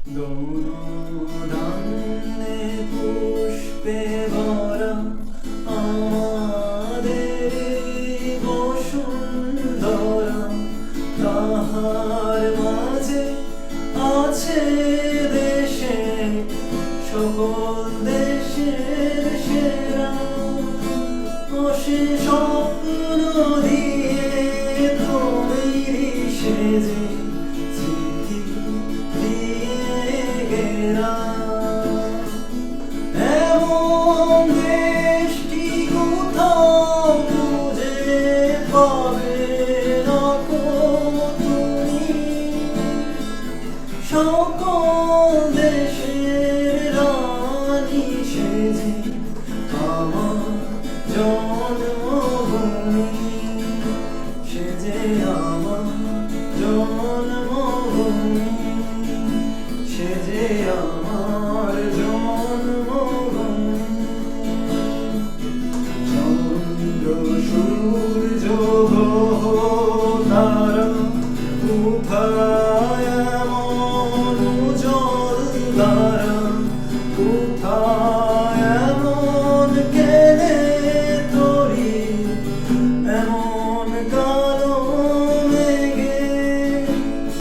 দোনোধান্যে পুষ্পে ভরা আমাদের বসুন্ধরা, তাহার মাঝে আছে দেশে সকল দেশের সেরা। অসে স্বপ্ন দিয়ে তৈরি সেজে স্মৃতি দিয়ে ঘেরা, এমন দেশটি কোথাও খুঁজে পাবে না কো তুমি। সকল দেশের রানী সেজে আমার